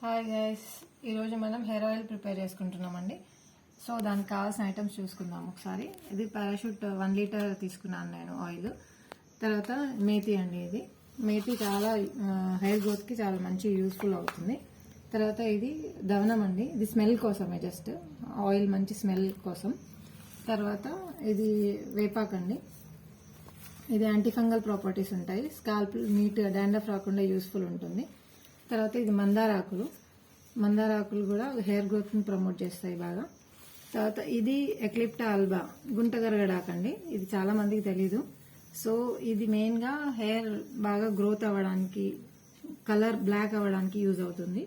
Hi guys, ఈరోజు మనం hair oil prepare చేసుకుంటున్నామండి. So దానికి కావాల్సిన ఐటమ్స్ చూసుకుందాం ఒకసారి. ఇది పారాషూట్ 1 లీటర్ తీసుకున్నాను నేను ఆయిల్. తర్వాత మేతి అండి, ఇది మేతి చాలా హెయిర్ గ్రోత్కి చాలా మంచి యూస్ఫుల్ అవుతుంది. తర్వాత ఇది దవనం అండి, ఇది స్మెల్ కోసమే, జస్ట్ ఆయిల్ మంచి స్మెల్ కోసం. తర్వాత ఇది వేపాకండి, ఇది యాంటీ ఫంగల్ ప్రాపర్టీస్ ఉంటాయి, స్కాల్ప్ నీట్గా డాండ్రఫ్ రాకుండా యూస్ఫుల్ ఉంటుంది. తర్వాత ఇది మందారాకులు కూడా హెయిర్ గ్రోత్ని ప్రమోట్ చేస్తాయి బాగా. తర్వాత ఇది ఎక్లిప్టా ఆల్బా గుంటగరగడాకండి, ఇది చాలా మందికి తెలీదు. సో ఇది మెయిన్గా హెయిర్ బాగా గ్రోత్ అవ్వడానికి, కలర్ బ్లాక్ అవ్వడానికి యూజ్ అవుతుంది.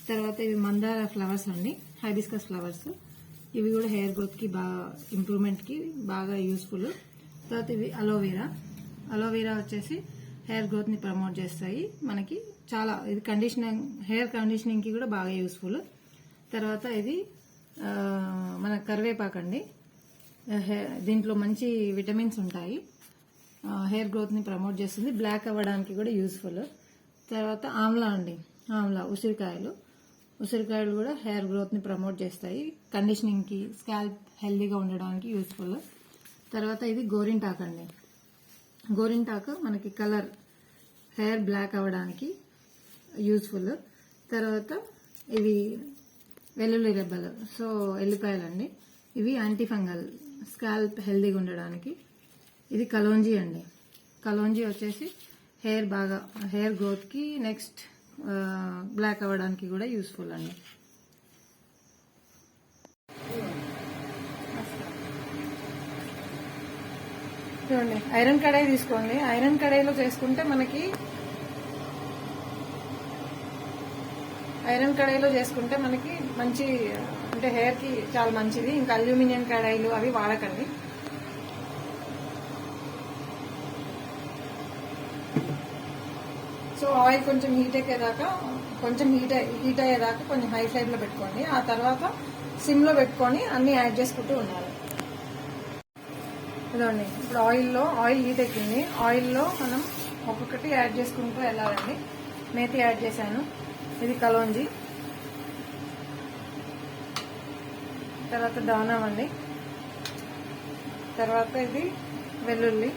తర్వాత ఇవి మందార ఫ్లవర్స్ అండి, హైబిస్కస్ ఫ్లవర్స్, ఇవి కూడా హెయిర్ గ్రోత్కి బాగా ఇంప్రూవ్మెంట్కి బాగా యూస్ఫుల్. తర్వాత ఇవి అలోవెరా వచ్చేసి హెయిర్ గ్రోత్ని ప్రమోట్ చేస్తాయి మనకి చాలా. ఇది హెయిర్ కండిషనింగ్కి కూడా బాగా యూస్ఫుల్. తర్వాత ఇది మన కరివేపాకండి, దీంట్లో మంచి విటమిన్స్ ఉంటాయి, హెయిర్ గ్రోత్ని ప్రమోట్ చేస్తుంది, బ్లాక్ అవ్వడానికి కూడా యూస్ఫుల్. తర్వాత ఆమ్లా అండి, ఉసిరికాయలు కూడా హెయిర్ గ్రోత్ని ప్రమోట్ చేస్తాయి, కండిషనింగ్కి, స్కాల్ప్ హెల్దీగా ఉండడానికి యూస్ఫుల్. తర్వాత ఇది గోరింటాకు అండి, గోరింటాకు మనకి కలర్ హెయిర్ బ్లాక్ అవ్వడానికి యూస్ఫుల్. తర్వాత ఇవి వెల్లుల్లి రెబ్బలు, సో ఎల్లిపాయలండి, ఇవి యాంటీ ఫంగల్, స్కాల్ప్ హెల్దీగా ఉండడానికి. ఇది కలోంజీ అండి, కలోంజీ వచ్చేసి హెయిర్ గ్రోత్కి, నెక్స్ట్ బ్లాక్ అవ్వడానికి కూడా యూస్ఫుల్ అండి. చూడండి, ఐరన్ కడాయి తీసుకోండి. ఐరన్ కడాయిలో చేసుకుంటే మనకి మంచి, అంటే హెయిర్కి చాలా మంచిది. ఇంకా అల్యూమినియం కడాయిలు అవి వాడకండి. సో ఆయిల్ కొంచెం హీట్ అయ్యేదాకా కొంచెం హై ఫ్లేమ్లో పెట్టుకోండి. ఆ తర్వాత సిమ్లో పెట్టుకొని అన్ని యాడ్ చేసుకుంటూ ఉండాలి. ఇదండి, ఇప్పుడు ఆయిల్ హీట్ ఎక్కింది. ఆయిల్లో మనం ఒక్కొక్కటి యాడ్ చేసుకుంటూ వెళ్ళాలండి. మేతి యాడ్ చేశాను, ఇది కలోంజీ, తర్వాత దానం అండి, తర్వాత ఇది వెల్లుల్లి,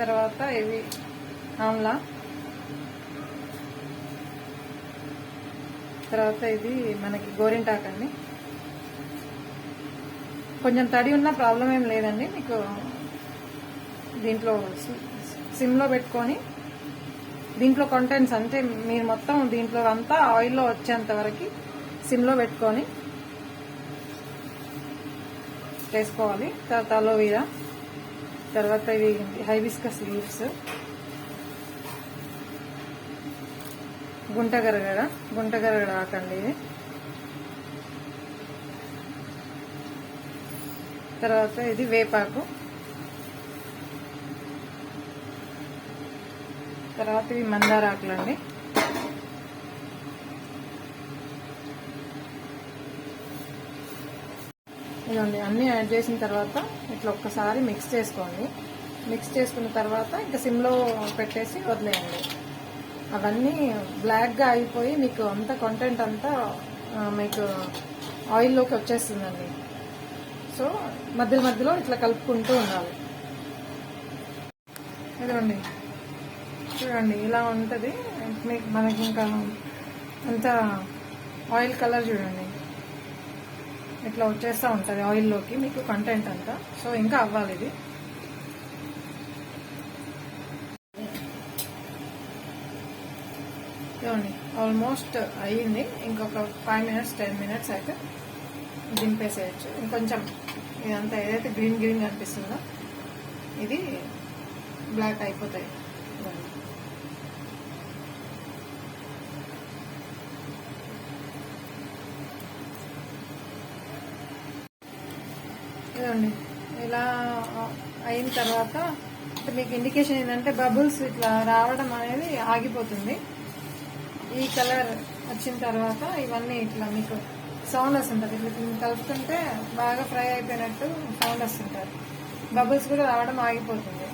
తర్వాత ఇవి ఆమ్లా, తర్వాత ఇది మనకి గోరింటాకు అండి. కొంచెం తడి ఉన్న ప్రాబ్లం ఏం లేదండి మీకు. దీంట్లో సిమ్లో పెట్టుకొని దీంట్లో కంటెంట్స్ అంటే మీరు మొత్తం దీంట్లో అంతా ఆయిల్లో వచ్చేంత వరకు సిమ్లో పెట్టుకొని చేసుకోవాలి. తర్వాత అలోవెరా, తర్వాత ఇవి హైబిస్కస్ లీవ్స్, గుంటగరగడ ఆకండి ఇది. తర్వాత ఇది వేపాకు, తర్వాత ఇవి మందారాకులు అండి. ఇదండి, అన్నీ యాడ్ చేసిన తర్వాత ఇట్లా ఒక్కసారి మిక్స్ చేసుకోండి. మిక్స్ చేసుకున్న తర్వాత ఇంకా సిమ్లో పెట్టేసి వదిలేయండి. అవన్నీ బ్లాక్గా అయిపోయి మీకు అంత కంటెంట్ అంతా మీకు ఆయిల్లోకి వచ్చేస్తుందండి. సో మధ్యలో ఇట్లా కలుపుకుంటూ ఉండాలి. ఇదండి, చూడండి ఇలా ఉంటుంది మనకి. ఇంకా అంత ఆయిల్ కలర్ చూడండి, ఇట్లా వచ్చేస్తూ ఉంటుంది ఆయిల్లోకి మీకు కంటెంట్ అంతా. సో ఇంకా అవ్వాలి ఇది. చూడండి, ఆల్మోస్ట్ అయ్యింది. ఇంకొక 5 minutes 10 minutes అయితే దింపేసేయచ్చు. ఇంకొంచెం ఇదంతా ఏదైతే గ్రీన్ అనిపిస్తుందో ఇది బ్లాక్ అయిపోతాయి. ఇదండి, ఇలా అయిన తర్వాత మీకు ఇండికేషన్ ఏంటంటే బబుల్స్ ఇట్లా రావడం అనేది ఆగిపోతుంది. ఈ కలర్ వచ్చిన తర్వాత ఇవన్నీ ఇట్లా మీకు సౌండ్ వస్తుంటుంది. ఇట్లా కలుపుతుంటే బాగా ఫ్రై అయిపోయినట్టు సౌండ్ వస్తుంటుంది. బబుల్స్ కూడా రావడం ఆగిపోతుంది.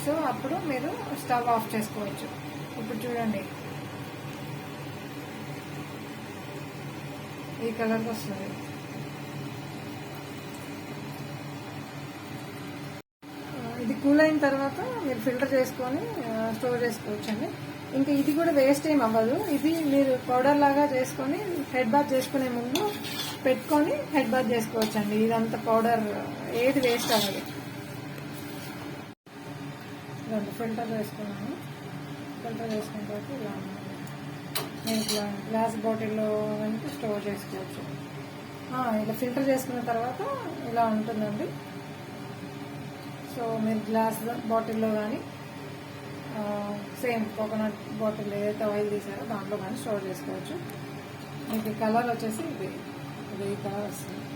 సో సో అప్పుడు మీరు స్టవ్ ఆఫ్ చేసుకోవచ్చు. ఇప్పుడు చూడండి ఈ కలర్కి వస్తుంది. ఇది కూల్ అయిన తర్వాత మీరు ఫిల్టర్ చేసుకొని స్టోర్ చేసుకోవచ్చండి. ఇంకా ఇది కూడా వేస్ట్ ఏం అవ్వదు. ఇది మీరు పౌడర్ లాగా చేసుకొని హెడ్ బాత్ చేసుకునే ముందు పెట్టుకొని హెడ్ బాత్ చేసుకోవచ్చండి. ఇదంతా పౌడర్ ఏది వేస్ట్ అవ్వదు. ఫిల్టర్ చేసుకున్నాను. ఫిల్టర్ చేసుకున్న తర్వాత ఇలా నేను ఇట్లా గ్లాస్ బాటిల్లో కనుక స్టోర్ చేసుకోవచ్చు. ఇలా ఫిల్టర్ చేసుకున్న తర్వాత ఇలా ఉంటుందండి. సో మీరు గ్లాస్ బాటిల్లో కానీ సేమ్ కోకోనట్ బాటిల్ ఏదైతే ఆయిల్ తీసారో దాంట్లో కానీ స్టోర్ చేసుకోవచ్చు. మీకు కలర్ వచ్చేసి ఇది కలర్ వస్తుంది.